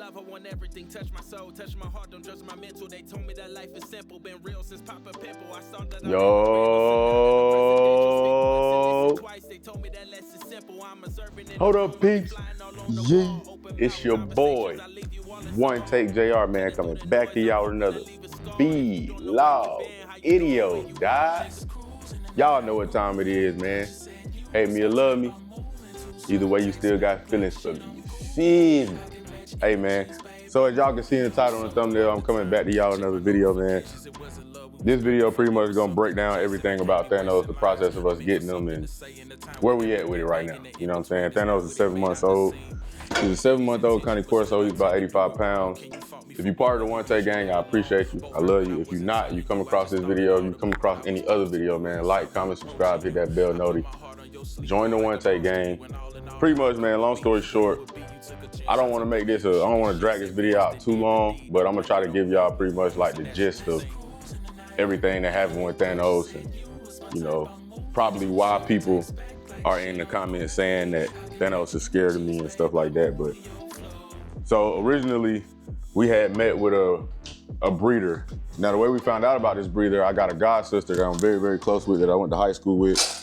love, I want everything. Touch my soul, touch my heart, don't judge my mental. They told me that life is simple, been real since Papa Pimple. I saw that. Yo. Hold up, peeps. Yeah, it's your boy, OneTake JR, man, coming back to y'all with another vlog video, guys. Y'all know what time it is, man. Hate me or love me. Either way, you still got feelings for me. You feel me? Hey, man. So as y'all can see in the title and the thumbnail, I'm coming back to y'all with another video, man. This video pretty much gonna break down everything about Thanos, the process of us getting them, and where we at with it right now. You know what I'm saying? Thanos is 7 months old. He's a 7-month-old Connie Corso. He's about 85 pounds. If you're part of the OneTake Gang, I appreciate you. I love you. If you're not, you come across this video, you come across any other video, man, like, comment, subscribe, hit that bell noti. Join the OneTake Gang. Pretty much, man, long story short, I don't want to make this I don't want to drag this video out too long, but I'm gonna try to give y'all pretty much like the gist of everything that happened with Thanos, and you know, probably why people are in the comments saying that Thanos is scared of me and stuff like that. But so originally we had met with a breeder. Now the way we found out about this breeder, I got a god sister that I'm very, very close with, that I went to high school with.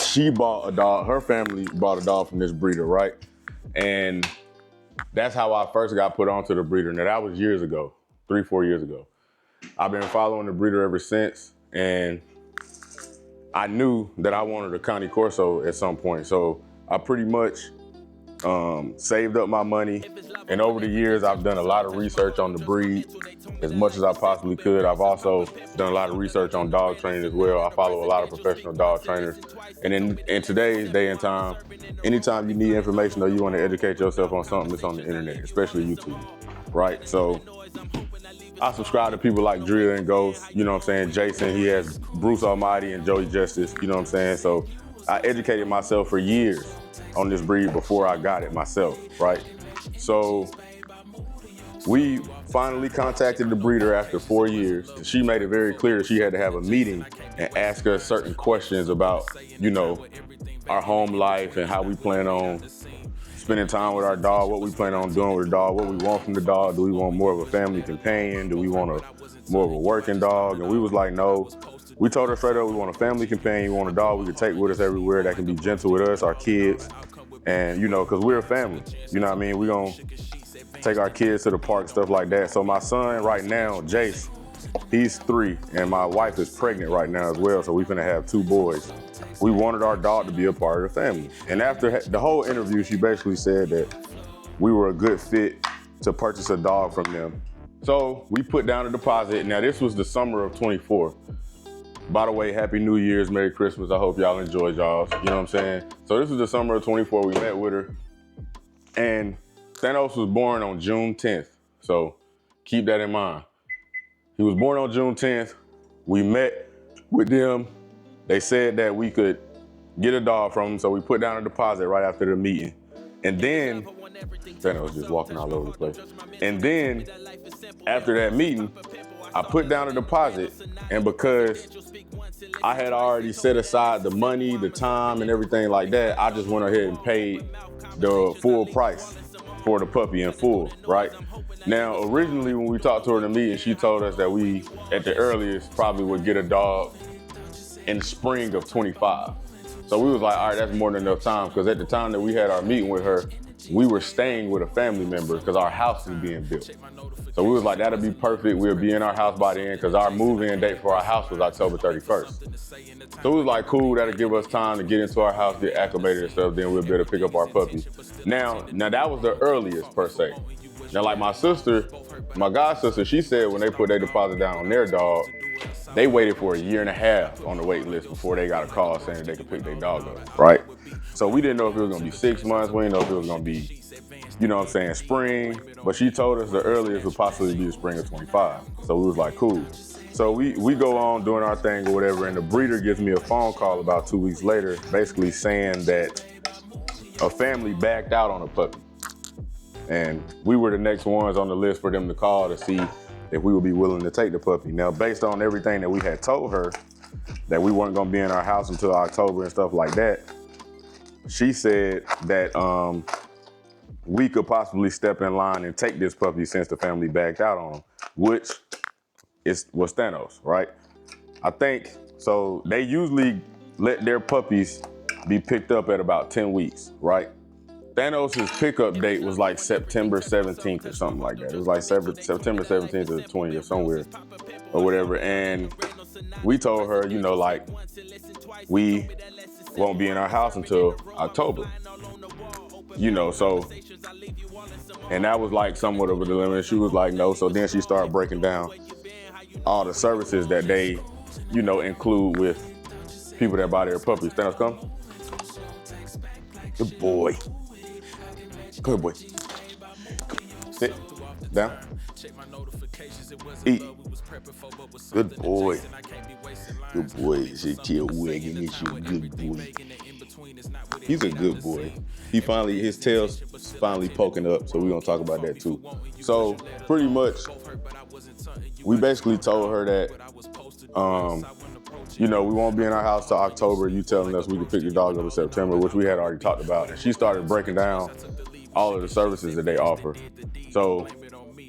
She bought a dog, her family bought a dog from this breeder, right? And that's how I first got put onto the breeder. Now that was years ago, 3-4 years ago. I've been following the breeder ever since, and I knew that I wanted a Connie Corso at some point. So I pretty much saved up my money, and over the years I've done a lot of research on the breed as much as I possibly could. I've also done a lot of research on dog training as well. I follow a lot of professional dog trainers, and in today's day and time, anytime you need information or you want to educate yourself on something, it's on the internet, especially YouTube, right? So I subscribe to people like Drill and Ghost, you know what I'm saying? Jason, he has Bruce Almighty and Joey Justice, you know what I'm saying? So I educated myself for years on this breed before I got it myself, right? So we finally contacted the breeder after 4 years. She made it very clear she had to have a meeting and ask us certain questions about, you know, our home life and how we plan on spending time with our dog, what we plan on doing with the dog, what we want from the dog. Do we want more of a family companion? Do we want more of a working dog? And we was like, no. We told her straight up, we want a family companion, we want a dog we can take with us everywhere, that can be gentle with us, our kids, and you know, cause we're a family, you know what I mean? We gonna take our kids to the park, stuff like that. So my son right now, Jace, he's 3, and my wife is pregnant right now as well, so we finna have 2 boys. We wanted our dog to be a part of the family. And after the whole interview, she basically said that we were a good fit to purchase a dog from them. So we put down a deposit. Now this was the summer of 24. By the way, Happy New Year's, Merry Christmas. I hope y'all enjoyed y'all, you know what I'm saying? So this was the summer of 24, we met with her. And Thanos was born on June 10th. So keep that in mind. He was born on June 10th. We met with them. They said that we could get a dog from him, so we put down a deposit right after the meeting. And then, Thanos was just walking all over the place. And then, after that meeting, I put down a deposit, and because I had already set aside the money, the time, and everything like that, I just went ahead and paid the full price for the puppy in full, right? Now, originally when we talked to her in the meeting, she told us that we, at the earliest, probably would get a dog in the spring of 25. So we was like, all right, that's more than enough time, because at the time that we had our meeting with her, we were staying with a family member because our house is being built. So we was like, that'll be perfect. We'll be in our house by then, because our move-in date for our house was October 31st. So we was like, cool, that'll give us time to get into our house, get acclimated and stuff, then we'll be able to pick up our puppy. Now that was the earliest per se. Now like my sister, my god sister, she said when they put their deposit down on their dog, they waited for 1.5 years on the wait list before they got a call saying that they could pick their dog up, right? So we didn't know if it was gonna be 6 months, we didn't know if it was gonna be, you know what I'm saying, spring, but she told us the earliest would possibly be the spring of 25. So we was like, cool. So we go on doing our thing or whatever, and the breeder gives me a phone call about 2 weeks later, basically saying that a family backed out on a puppy. And we were the next ones on the list for them to call to see if we would be willing to take the puppy. Now, based on everything that we had told her, that we weren't gonna be in our house until October and stuff like that, she said that we could possibly step in line and take this puppy since the family backed out on him, which was Thanos, right? I think, so they usually let their puppies be picked up at about 10 weeks, right? Thanos' pickup date was like September 17th or something like that. It was like September 17th or 20th or somewhere or whatever. And we told her, you know, like, we won't be in our house until October. You know, so, and that was like somewhat of a dilemma. She was like, no. So then she started breaking down all the services that they, you know, include with people that buy their puppies. Thanos, come. Good boy. Good boy. Sit down. Eat. Good boy. Good boy. Sit here wagging. It's your good boy. He's a good boy. His tail's finally poking up, so we're gonna talk about that too. So pretty much, we basically told her that, you know, we won't be in our house till October. You telling us we can pick your dog up in September, which we had already talked about. And she started breaking down all of the services that they offer. So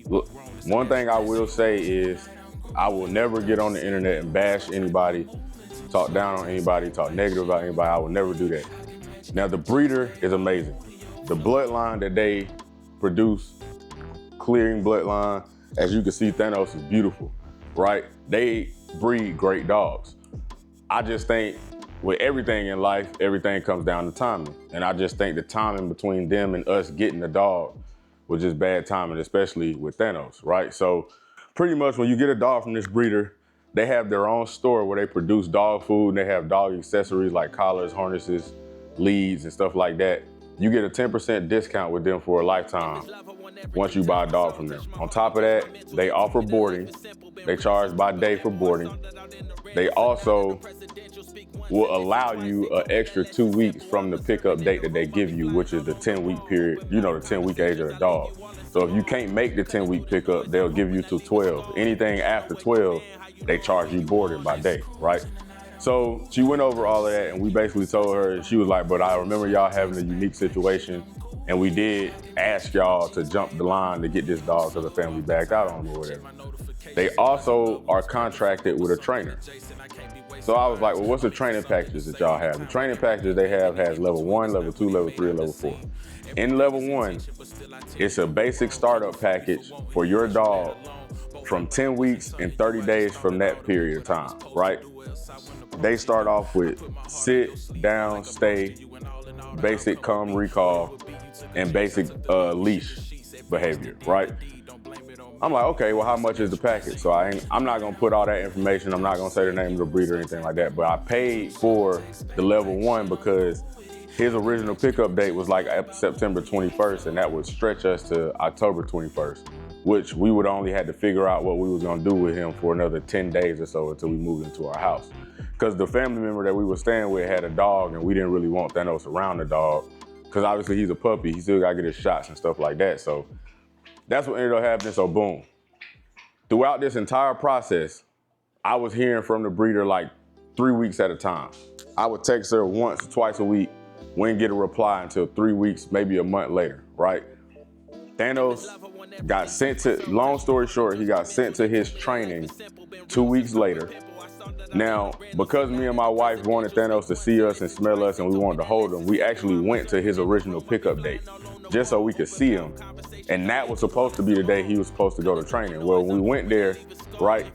look, one thing I will say is I will never get on the internet and bash anybody, talk down on anybody, talk negative about anybody. I will never do that. Now, the breeder is amazing. The bloodline that they produce, clearing bloodline, as you can see, Thanos is beautiful, right? They breed great dogs. I just think with everything in life, everything comes down to timing. And I just think the timing between them and us getting the dog was just bad timing, especially with Thanos, right? So pretty much when you get a dog from this breeder, they have their own store where they produce dog food and they have dog accessories like collars, harnesses, leads, and stuff like that. You get a 10% discount with them for a lifetime once you buy a dog from them. On top of that, they offer boarding. They charge by day for boarding. They also will allow you an extra 2 weeks from the pickup date that they give you, which is the 10-week period, you know, the 10-week age of the dog. So if you can't make the 10-week pickup, they'll give you till 12. Anything after 12, they charge you boarding by day, right? So she went over all of that, and we basically told her, she was like, but I remember y'all having a unique situation, and we did ask y'all to jump the line to get this dog because the family backed out on him or whatever. They also are contracted with a trainer. So I was like, well, what's the training packages that y'all have? The training packages they have has level 1, level 2, level 3, and level 4. In level 1, it's a basic startup package for your dog from 10 weeks and 30 days from that period of time, right? They start off with sit, down, stay, basic come, recall, and basic leash behavior, right? I'm like, okay, well, how much is the package? So I'm not gonna put all that information. I'm not gonna say the name of the breeder or anything like that, but I paid for the level 1 because his original pickup date was like September 21st, and that would stretch us to October 21st, which we would only had to figure out what we was gonna do with him for another 10 days or so until we moved into our house. Because the family member that we were staying with had a dog, and we didn't really want Thanos around the dog, because obviously he's a puppy, he still gotta get his shots and stuff like that. So that's what ended up happening, so boom. Throughout this entire process, I was hearing from the breeder like 3 weeks at a time. I would text her once, twice a week, wouldn't get a reply until 3 weeks, maybe a month later, right? Thanos got sent to, long story short, he got sent to his training 2 weeks later. Now, because me and my wife wanted Thanos to see us and smell us and we wanted to hold him, we actually went to his original pickup date just so we could see him. And that was supposed to be the day he was supposed to go to training. Well, when we went there, right,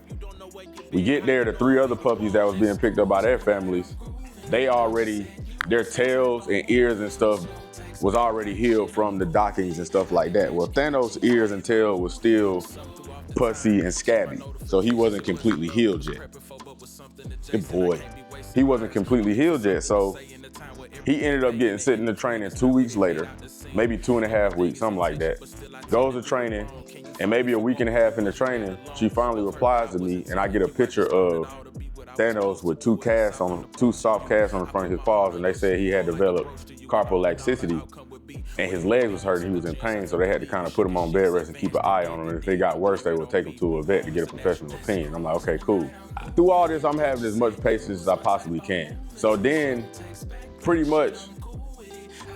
we get there, the 3 other puppies that was being picked up by their families, their tails and ears and stuff was already healed from the dockings and stuff like that. Well, Thanos' ears and tail was still pussy and scabby, so he wasn't completely healed yet. Good boy. He wasn't completely healed yet, so he ended up getting sent into training 2 weeks later, maybe 2.5 weeks, something like that. Goes to training, and maybe a week and a half into training, she finally replies to me, and I get a picture of Thanos with 2 soft casts on the front of his paws, and they said he had developed carpal laxity, and his legs was hurting, he was in pain, so they had to kind of put him on bed rest and keep an eye on him, and if it got worse, they would take him to a vet to get a professional opinion. I'm like, okay, cool. Through all this, I'm having as much patience as I possibly can. So then, pretty much,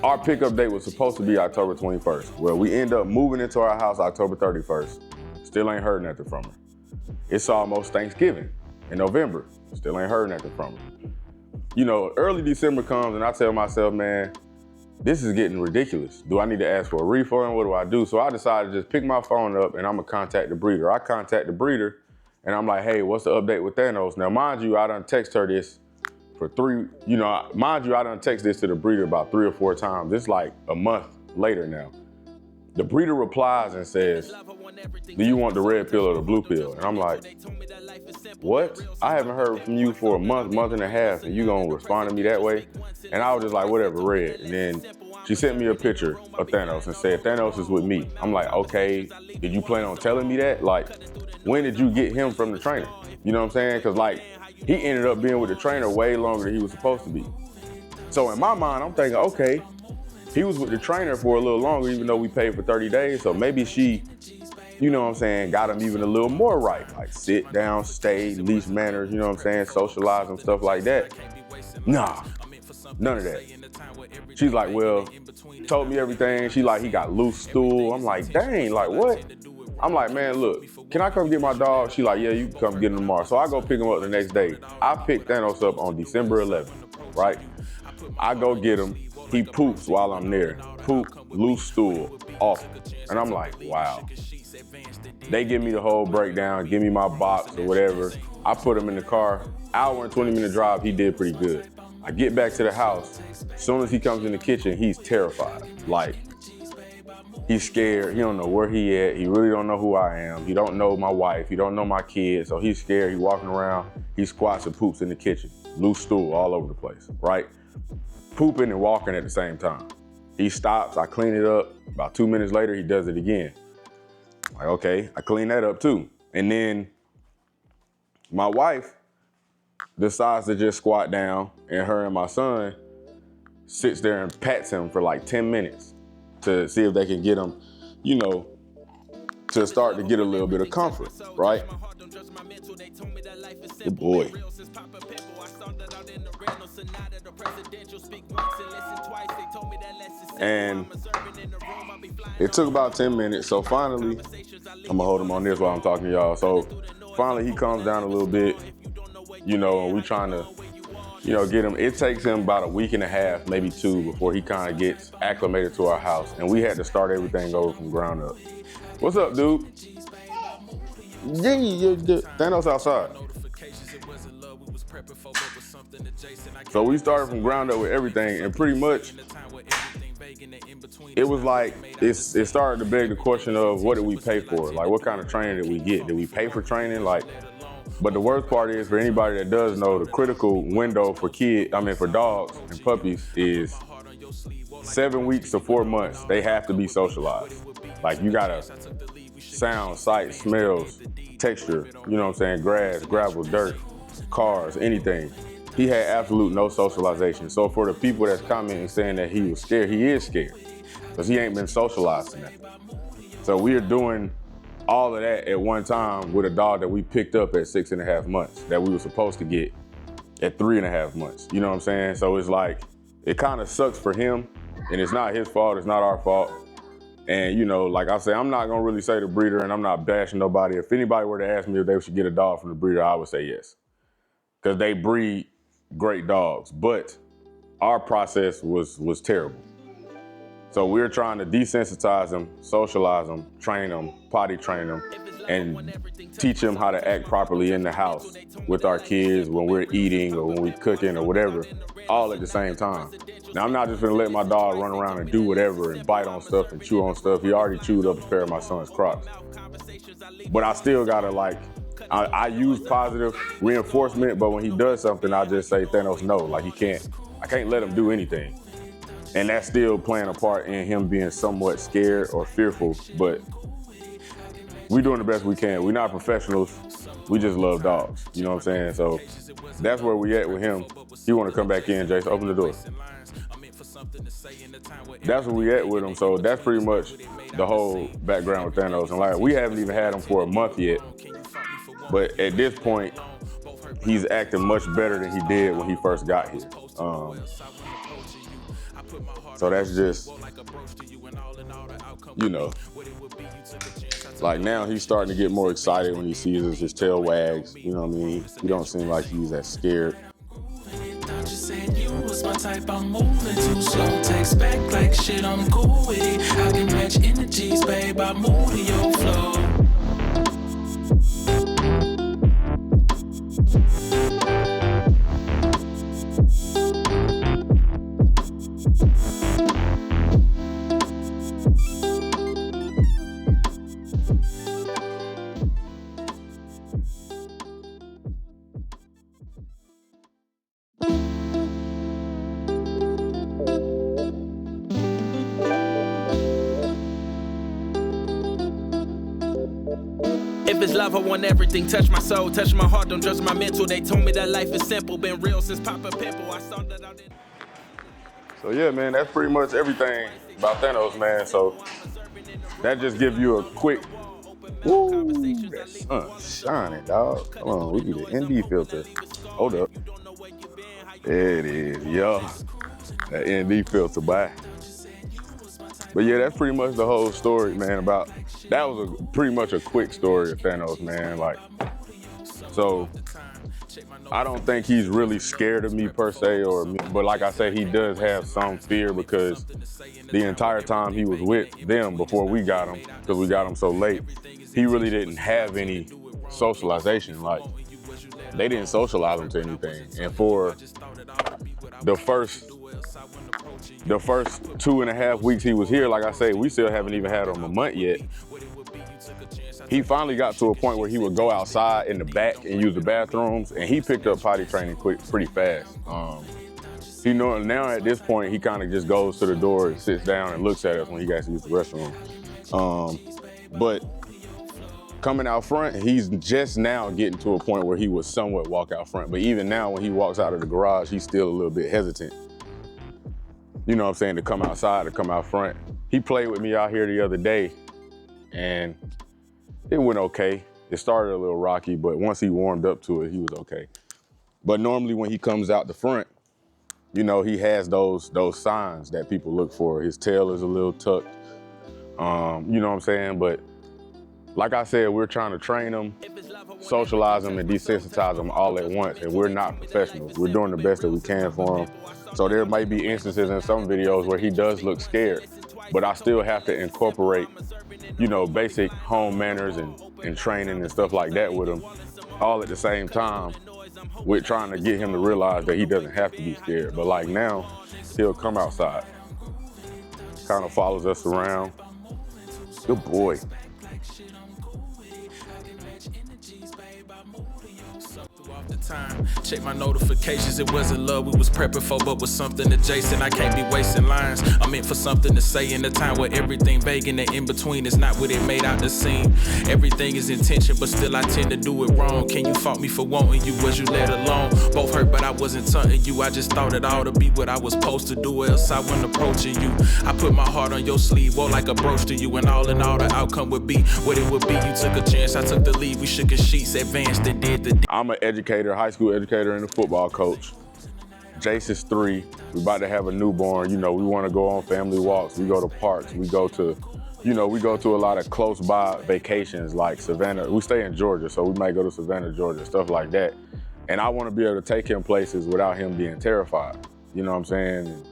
our pickup date was supposed to be October 21st. Well, we end up moving into our house October 31st. Still ain't heard nothing from her. It's almost Thanksgiving in November. Still ain't heard nothing from her. You know, early December comes and I tell myself, man, this is getting ridiculous. Do I need to ask for a refund? What do I do? So I decided to just pick my phone up and I'm gonna contact the breeder. I contact the breeder and I'm like, hey, what's the update with Thanos? Now, mind you, I done text her this for I done text this to the breeder about 3 or 4 times. It's like a month later now. The breeder replies and says, do you want the red pill or the blue pill? And I'm like, what? I haven't heard from you for a month and a half, and you gonna respond to me that way? And I was just like, whatever, red. And then she sent me a picture of Thanos and said, Thanos is with me. I'm like, okay, did you plan on telling me that? Like, when did you get him from the trainer? You know what I'm saying? Cause like, he ended up being with the trainer way longer than he was supposed to be. So in my mind, I'm thinking, okay, he was with the trainer for a little longer, even though we paid for 30 days. So maybe she, you know what I'm saying, got him even a little more right. Like sit down, stay, leash manners, you know what I'm saying, socialize and stuff like that. Nah, none of that. She's like, well, told me everything. She like, he got loose stool. I'm like, dang, like what? I'm like, man, look, can I come get my dog? She like, yeah, you can come get him tomorrow. So I go pick him up the next day. I picked Thanos up on December 11th, right? I go get him. He poops while I'm there. Poop, loose stool, awful. And I'm like, wow. They give me the whole breakdown, give me my box or whatever. I put him in the car. Hour and 20-minute drive, he did pretty good. I get back to the house. As soon as he comes in the kitchen, he's terrified. Like, he's scared. He don't know where he at. He really don't know who I am. He don't know my wife. He don't know my kids. So he's scared. He walking around. He squats and poops in the kitchen. Loose stool all over the place, right? Pooping and walking at the same time. He stops. I clean it up. About 2 minutes later, he does it again. Like, okay, I clean that up too. And then my wife decides to just squat down, and her and my son sits there and pats him for like 10 minutes to see if they can get him, you know, to start to get a little bit of comfort, right? Good boy. And it took about 10 minutes. So finally, I'm gonna hold him on this while I'm talking to y'all. So finally he calms down a little bit, you know, and we trying to, you know, get him. It takes him about a week and a half, maybe 2, before he kind of gets acclimated to our house. And we had to start everything over from ground up. What's up, dude? Thanos outside. So we started from ground up with everything, and pretty much it was like, it started to beg the question of what did we pay for? Like, what kind of training did we get? Did we pay for training? Like, but the worst part is, for anybody that does know, the critical window for for dogs and puppies is 7 weeks to 4 months. They have to be socialized. Like, you gotta sound, sight, smells, texture, you know what I'm saying? Grass, gravel, dirt, cars, anything. He had absolute no socialization. So for the people that's commenting saying that he was scared, he is scared because he ain't been socialized to nothing. So we are doing all of that at one time with a dog that we picked up at 6.5 months that we were supposed to get at 3.5 months. You know what I'm saying? So it's like, it kind of sucks for him, and it's not his fault, it's not our fault. And you know, like I say, I'm not gonna really say the breeder, and I'm not bashing nobody. If anybody were to ask me if they should get a dog from the breeder, I would say yes. Because they breed great dogs, but our process was terrible. So we're trying to desensitize them, socialize them, train them, potty train them, and teach them how to act properly in the house with our kids when we're eating or when we're cooking or whatever, all at the same time. Now, I'm not just gonna let my dog run around and do whatever and bite on stuff and chew on stuff. He already chewed up a pair of my son's Crocs. But I still gotta, like, I use positive reinforcement, but when he does something, I just say, Thanos, no, like I can't let him do anything. And that's still playing a part in him being somewhat scared or fearful, but we're doing the best we can. We're not professionals, we just love dogs, you know what I'm saying? So that's where we at with him. He wanna come back in, Jason, open the door. That's where we at with him, so that's pretty much the whole background with Thanos. And like, we haven't even had him for a month yet, but at this point, he's acting much better than he did when he first got here. So that's just, you know, like now he's starting to get more excited when he sees us, his tail wags, you know what I mean? He don't seem like he's as scared. You was my type, I'm moving too slow. Text back like shit, I'm cool with it. I can match energies, babe, I move to your flow. If it's love, I want everything. Touch my soul, touch my heart, don't judge my mental. They told me that life is simple, been real since Papa Pimple. I started out in... So yeah, man, that's pretty much everything about Thanos, man. So that just gives you a quick, woo, that sun shining, dog. Come on, we need an ND filter. Hold up. There it is, yeah. That ND filter, bye. But yeah, that's pretty much the whole story, man, about, that was pretty much a quick story of Thanos, man. Like, so I don't think he's really scared of me per se, but like I said, he does have some fear because the entire time he was with them before we got him, because we got him so late, he really didn't have any socialization. Like, they didn't socialize him to anything. And for the first 2.5 weeks he was here, like I say, we still haven't even had him a month yet. He finally got to a point where he would go outside in the back and use the bathrooms, and he picked up potty training pretty fast. Now at this point, he kind of just goes to the door and sits down and looks at us when he got to use the restroom. But coming out front, he's just now getting to a point where he would somewhat walk out front. But even now, when he walks out of the garage, he's still a little bit hesitant. You know what I'm saying, to come outside, to come out front. He played with me out here the other day, and it went okay. It started a little rocky, but once he warmed up to it, he was okay. But normally when he comes out the front, you know, he has those signs that people look for. His tail is a little tucked, you know what I'm saying? But like I said, we're trying to train him, socialize him, and desensitize him all at once, and we're not professionals. We're doing the best that we can for him. So there might be instances in some videos where he does look scared, but I still have to incorporate, you know, basic home manners and training and stuff like that with him, all at the same time, with trying to get him to realize that he doesn't have to be scared. But like now, he'll come outside, kind of follows us around. Good boy. The time. Check my notifications, it wasn't love we was prepping for, but was something adjacent. I can't be wasting lines. I'm meant for something to say in a time where everything vague and the in-between is not what it made out to seem. Everything is intention, but still I tend to do it wrong. Can you fault me for wanting you? Was you let alone? Both hurt, but I wasn't taunting you. I just thought it ought to be what I was supposed to do, else I wasn't approaching you. I put my heart on your sleeve, wore like a brooch to you, and all in all the outcome would be what it would be. You took a chance, I took the lead, we shook as sheets, advanced and did the... I'm an educator, high school educator and a football coach. Jace is 3. We're about to have a newborn. You know, we want to go on family walks. We go to parks. We go to, you know, we go to a lot of close by vacations like Savannah. We stay in Georgia, so we might go to Savannah, Georgia, stuff like that. And I want to be able to take him places without him being terrified. You know what I'm saying? And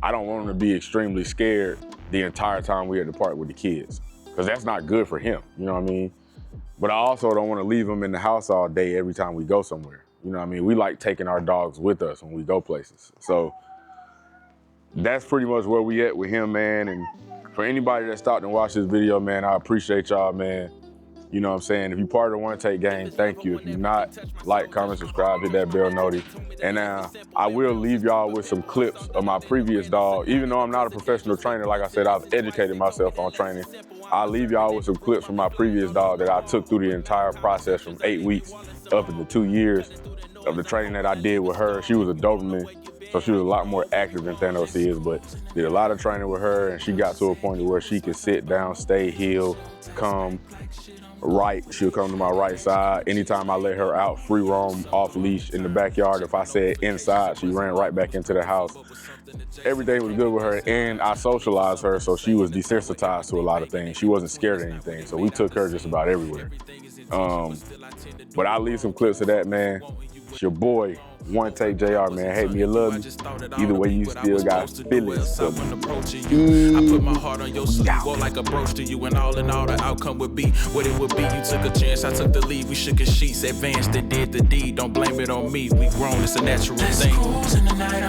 I don't want him to be extremely scared the entire time we're at the park with the kids, because that's not good for him. You know what I mean? But I also don't want to leave him in the house all day every time we go somewhere. You know what I mean? We like taking our dogs with us when we go places. So that's pretty much where we at with him, man. And for anybody that stopped and watched this video, man, I appreciate y'all, man. You know what I'm saying? If you're part of the OneTakeGang, thank you. If you're not, like, comment, subscribe, hit that bell noti. And I will leave y'all with some clips of my previous dog. Even though I'm not a professional trainer, like I said, I've educated myself on training. I'll leave y'all with some clips from my previous dog that I took through the entire process from 8 weeks up into 2 years of the training that I did with her. She was a Doberman, so she was a lot more active than Thanos is, but did a lot of training with her, and she got to a point where she could sit down, stay, heal, calm, right, she'll come to my right side. Anytime I let her out, free roam, off leash in the backyard, if I said inside, she ran right back into the house. Everything was good with her, and I socialized her, so she was desensitized to a lot of things. She wasn't scared of anything, so we took her just about everywhere. But I'll leave some clips of that, man. It's your boy, OneTake JR, man. Hate me or love me. Either way, you still got feelings for me. I put my heart on your sleeve, or like a brooch to you, and all in all, the outcome would be what it would be. You took a chance, I took the lead. We shook his sheets, advanced and did the deed. Don't blame it on me. We grown, it's a natural thing.